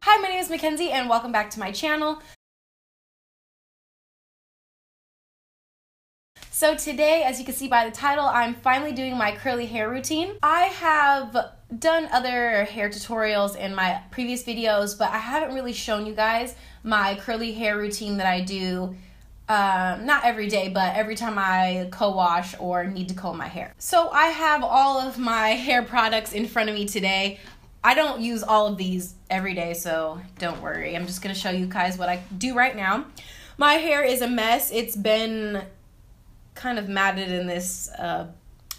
Hi, my name is Mackenzie and welcome back to my channel. So today, as you can see by the title, I'm finally doing my curly hair routine. I have done other hair tutorials in my previous videos, but I haven't really shown you guys my curly hair routine that I do not every day, but every time I co-wash or need to comb my hair. So I have all of my hair products in front of me today. I don't use all of these every day, so don't worry. I'm just gonna show you guys what I do right now. My hair is a mess. It's been kind of matted in this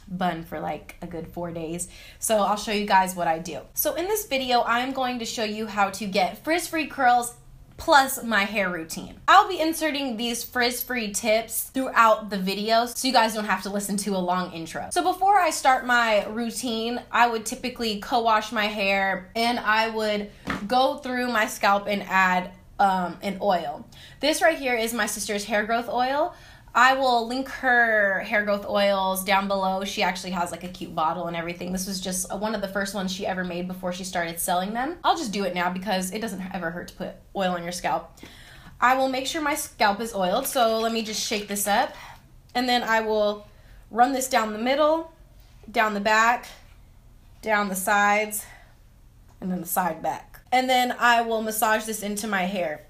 bun for like a good 4 days. So I'll show you guys what I do. So in this video, I'm going to show you how to get frizz-free curls plus my hair routine. I'll be inserting these frizz-free tips throughout the video so you guys don't have to listen to a long intro. So before I start my routine, I would typically co-wash my hair and I would go through my scalp and add an oil. This right here is my sister's hair growth oil. I will link her hair growth oils down below. She actually has like a cute bottle and everything. This was just one of the first ones she ever made before she started selling them. I'll just do it now because it doesn't ever hurt to put oil on your scalp. I will make sure my scalp is oiled. So let me just shake this up. And then I will run this down the middle, down the back, down the sides, and then the side back. And then I will massage this into my hair.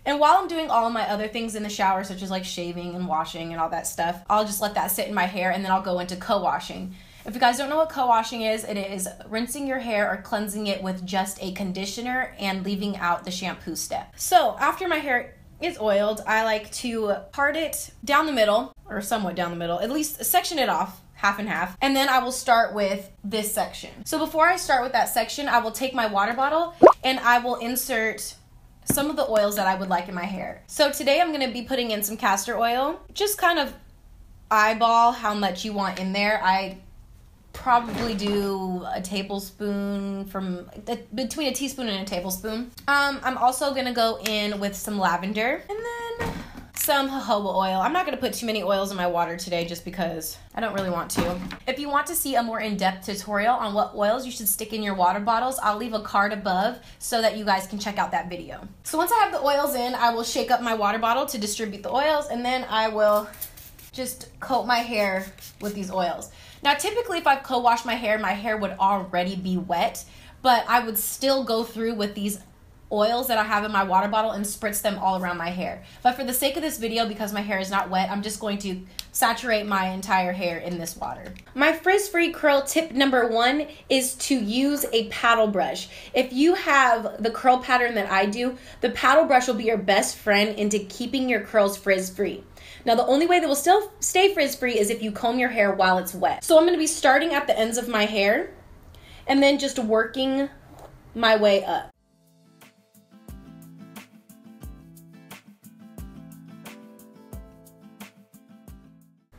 And while I'm doing all of my other things in the shower, such as like shaving and washing and all that stuff, I'll just let that sit in my hair and then I'll go into co-washing. If you guys don't know what co-washing is, it is rinsing your hair or cleansing it with just a conditioner and leaving out the shampoo step. So after my hair is oiled, I like to part it down the middle, or somewhat down the middle, at least section it off half and half, and then I will start with this section. So before I start with that section, I will take my water bottle and I will insert some of the oils that I would like in my hair. So today I'm going to be putting in some castor oil. Just kind of eyeball how much you want in there. I probably do a tablespoon, between a teaspoon and a tablespoon. I'm also going to go in with some lavender and then some jojoba oil. I'm not going to put too many oils in my water today just because I don't really want to. If you want to see a more in-depth tutorial on what oils you should stick in your water bottles, I'll leave a card above so that you guys can check out that video. So once I have the oils in, I will shake up my water bottle to distribute the oils, and then I will just coat my hair with these oils. Now typically if I've co-washed my hair would already be wet, but I would still go through with these oils that I have in my water bottle and spritz them all around my hair. But for the sake of this video, because my hair is not wet, I'm just going to saturate my entire hair in this water. My frizz-free curl tip number 1 is to use a paddle brush. If you have the curl pattern that I do, the paddle brush will be your best friend into keeping your curls frizz-free. Now the only way that will still stay frizz-free is if you comb your hair while it's wet. So I'm going to be starting at the ends of my hair and then just working my way up.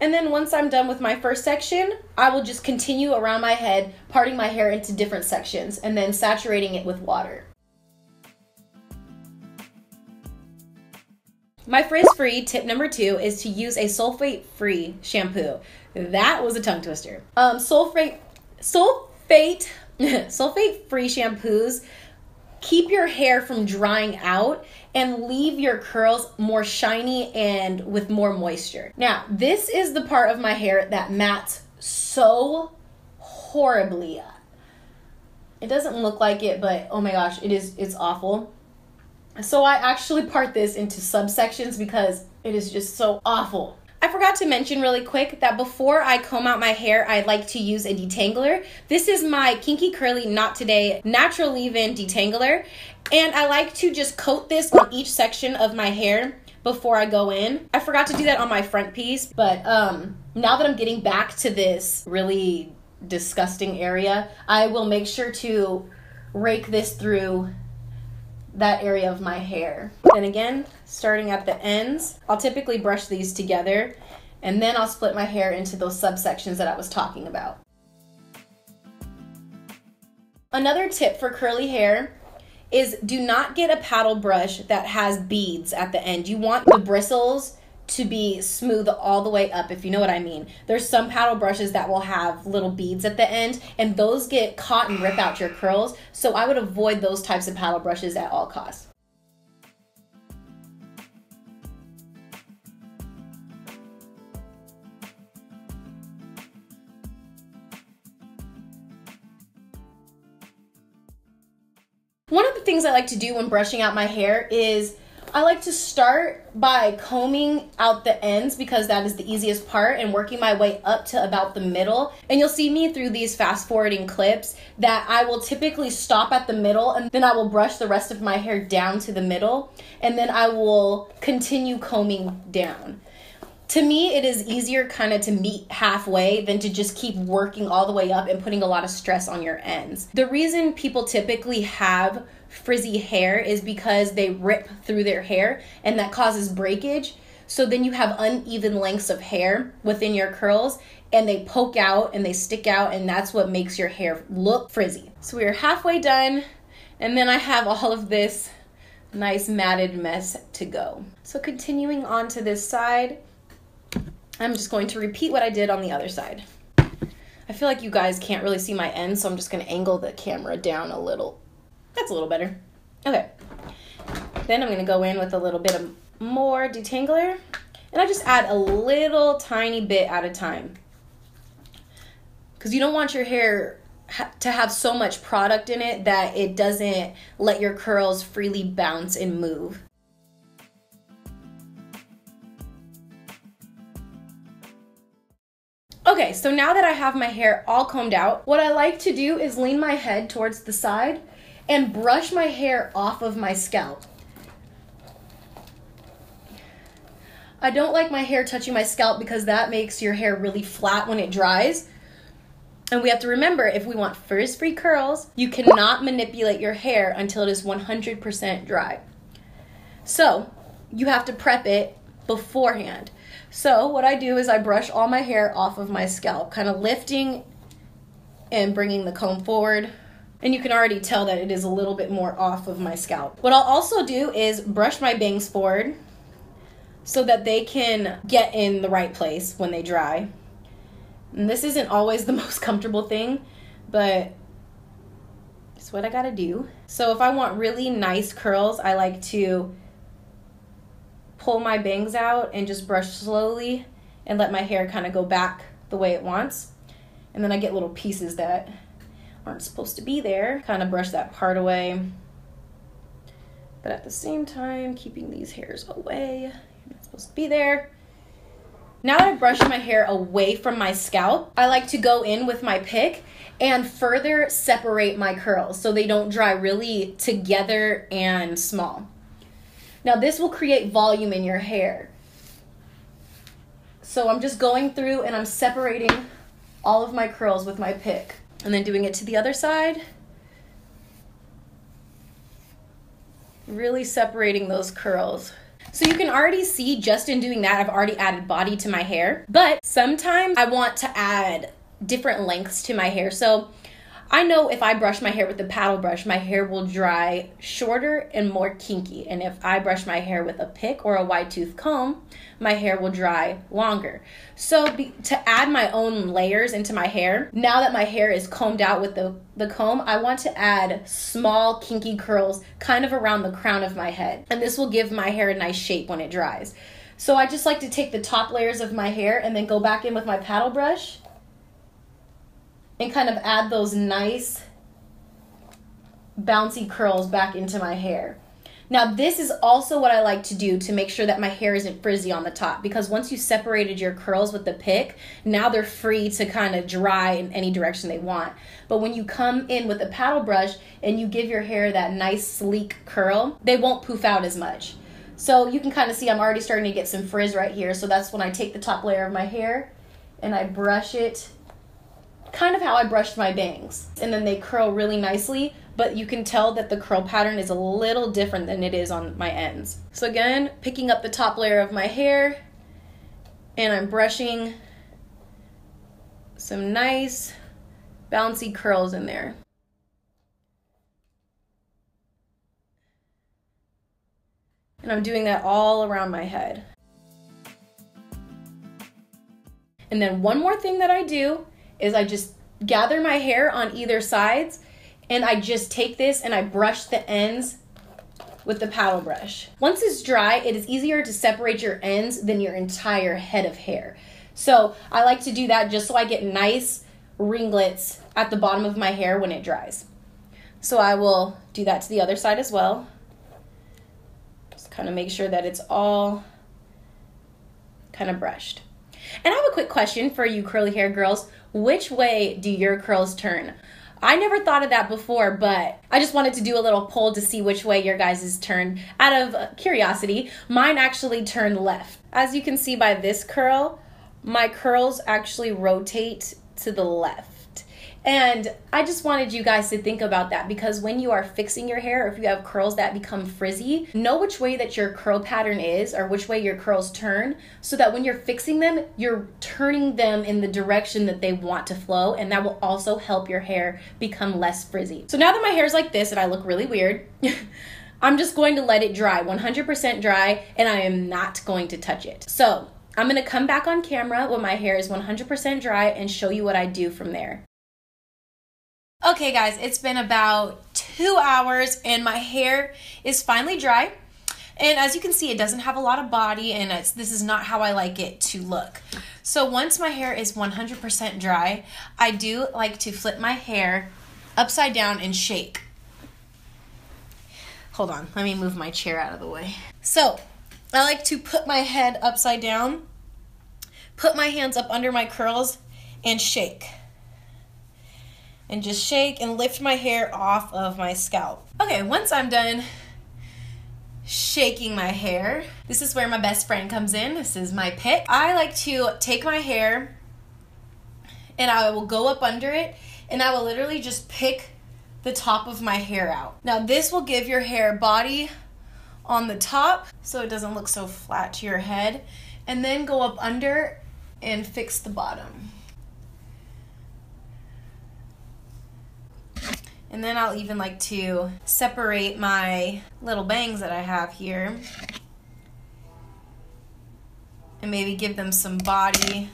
And then once I'm done with my first section, I will just continue around my head, parting my hair into different sections and then saturating it with water. My frizz-free tip number 2 is to use a sulfate-free shampoo. That was a tongue twister. Sulfate-free shampoos keep your hair from drying out and leave your curls more shiny and with more moisture. Now, this is the part of my hair that mats so horribly. It doesn't look like it, but oh my gosh, it's awful. So I actually part this into subsections because it is just so awful. I forgot to mention really quick that before I comb out my hair, I like to use a detangler. This is my Kinky Curly Not Today Natural Leave-In Detangler. And I like to just coat this on each section of my hair before I go in. I forgot to do that on my front piece, but now that I'm getting back to this really disgusting area, I will make sure to rake this through that area of my hair. Then again, starting at the ends, I'll typically brush these together and then I'll split my hair into those subsections that I was talking about. Another tip for curly hair is do not get a paddle brush that has beads at the end. You want the bristles to be smooth all the way up, if you know what I mean. There's some paddle brushes that will have little beads at the end, and those get caught and rip out your curls. So I would avoid those types of paddle brushes at all costs. One of the things I like to do when brushing out my hair is I like to start by combing out the ends, because that is the easiest part, and working my way up to about the middle. And you'll see me through these fast forwarding clips that I will typically stop at the middle, and then I will brush the rest of my hair down to the middle, and then I will continue combing down. To me, it is easier kind of to meet halfway than to just keep working all the way up and putting a lot of stress on your ends. The reason people typically have frizzy hair is because they rip through their hair, and that causes breakage. So then you have uneven lengths of hair within your curls, and they poke out and they stick out, and that's what makes your hair look frizzy. So we are halfway done, and then I have all of this nice matted mess to go. So continuing on to this side, I'm just going to repeat what I did on the other side. I feel like you guys can't really see my ends, so I'm just going to angle the camera down a little. That's a little better. Okay. Then I'm going to go in with a little bit of more detangler, and I just add a little tiny bit at a time, because you don't want your hair to have so much product in it that it doesn't let your curls freely bounce and move. Okay, so now that I have my hair all combed out, what I like to do is lean my head towards the side and brush my hair off of my scalp. I don't like my hair touching my scalp because that makes your hair really flat when it dries. And we have to remember, if we want frizz-free curls, you cannot manipulate your hair until it is 100% dry. So you have to prep it beforehand. So what I do is I brush all my hair off of my scalp, kind of lifting and bringing the comb forward. And you can already tell that it is a little bit more off of my scalp. What I'll also do is brush my bangs forward so that they can get in the right place when they dry. And this isn't always the most comfortable thing, but it's what I gotta do. So if I want really nice curls, I like to pull my bangs out and just brush slowly and let my hair kind of go back the way it wants. And then I get little pieces that aren't supposed to be there. Kind of brush that part away, but at the same time keeping these hairs away. They're not supposed to be there. Now that I've brushed my hair away from my scalp, I like to go in with my pick and further separate my curls so they don't dry really together and small. Now this will create volume in your hair. So I'm just going through and I'm separating all of my curls with my pick, and then doing it to the other side. Really separating those curls. So you can already see just in doing that, I've already added body to my hair, but sometimes I want to add different lengths to my hair. So I know if I brush my hair with the paddle brush, my hair will dry shorter and more kinky. And if I brush my hair with a pick or a wide tooth comb, my hair will dry longer. So to add my own layers into my hair, now that my hair is combed out with the comb, I want to add small kinky curls kind of around the crown of my head. And this will give my hair a nice shape when it dries. So I just like to take the top layers of my hair and then go back in with my paddle brush and kind of add those nice bouncy curls back into my hair. Now this is also what I like to do to make sure that my hair isn't frizzy on the top, because once you separated your curls with the pick, now they're free to kind of dry in any direction they want. But when you come in with a paddle brush and you give your hair that nice sleek curl, they won't poof out as much. So you can kind of see I'm already starting to get some frizz right here. So that's when I take the top layer of my hair and I brush it kind of how I brushed my bangs. And then they curl really nicely, but you can tell that the curl pattern is a little different than it is on my ends. So again, picking up the top layer of my hair and I'm brushing some nice bouncy curls in there. And I'm doing that all around my head. And then one more thing that I do is I just gather my hair on either sides, and I just take this and I brush the ends with the paddle brush. Once it's dry, it is easier to separate your ends than your entire head of hair. So I like to do that just so I get nice ringlets at the bottom of my hair when it dries. So I will do that to the other side as well. Just kind of make sure that it's all kind of brushed. And I have a quick question for you curly hair girls. Which way do your curls turn? I never thought of that before, but I just wanted to do a little poll to see which way your guys' turn. Out of curiosity, mine actually turned left. As you can see by this curl, my curls actually rotate to the left. And I just wanted you guys to think about that, because when you are fixing your hair, if you have curls that become frizzy, know which way that your curl pattern is or which way your curls turn, so that when you're fixing them, you're turning them in the direction that they want to flow, and that will also help your hair become less frizzy. So now that my hair is like this and I look really weird, I'm just going to let it dry, 100% dry, and I am not going to touch it. So I'm gonna come back on camera when my hair is 100% dry and show you what I do from there. Okay guys, it's been about 2 hours and my hair is finally dry. And as you can see, it doesn't have a lot of body, and this is not how I like it to look. So once my hair is 100% dry, I do like to flip my hair upside down and shake. Hold on, let me move my chair out of the way. So I like to put my head upside down, put my hands up under my curls, and shake. And just shake and lift my hair off of my scalp. Okay, once I'm done shaking my hair, this is where my best friend comes in. This is my pick. I like to take my hair and I will go up under it, and I will literally just pick the top of my hair out. Now this will give your hair body on the top so it doesn't look so flat to your head, and then go up under and fix the bottom. And then I'll even like to separate my little bangs that I have here and maybe give them some body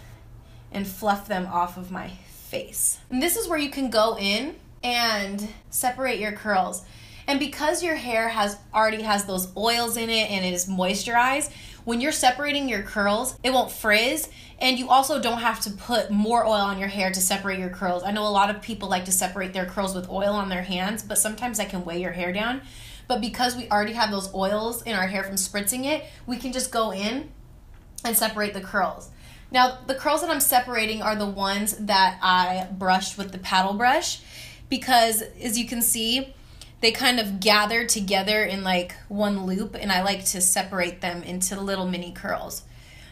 and fluff them off of my face. And this is where you can go in and separate your curls. And because your hair already has those oils in it and it is moisturized, when you're separating your curls, it won't frizz, and you also don't have to put more oil on your hair to separate your curls. I know a lot of people like to separate their curls with oil on their hands, but sometimes that can weigh your hair down. But because we already have those oils in our hair from spritzing it, we can just go in and separate the curls. Now, the curls that I'm separating are the ones that I brushed with the paddle brush, because as you can see, they kind of gather together in like one loop, and I like to separate them into little mini curls.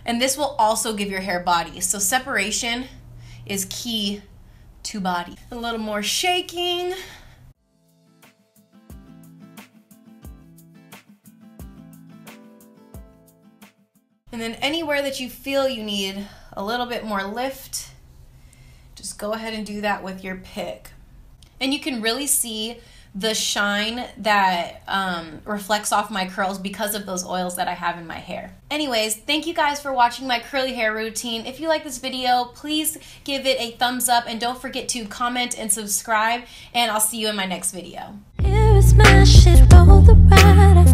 And this will also give your hair body. So separation is key to body. A little more shaking. And then anywhere that you feel you need a little bit more lift, just go ahead and do that with your pick. And you can really see the shine that reflects off my curls because of those oils that I have in my hair. Anyways, thank you guys for watching my curly hair routine. If you like this video, please give it a thumbs up, and don't forget to comment and subscribe, and I'll see you in my next video. Here is my shit, roll the ride.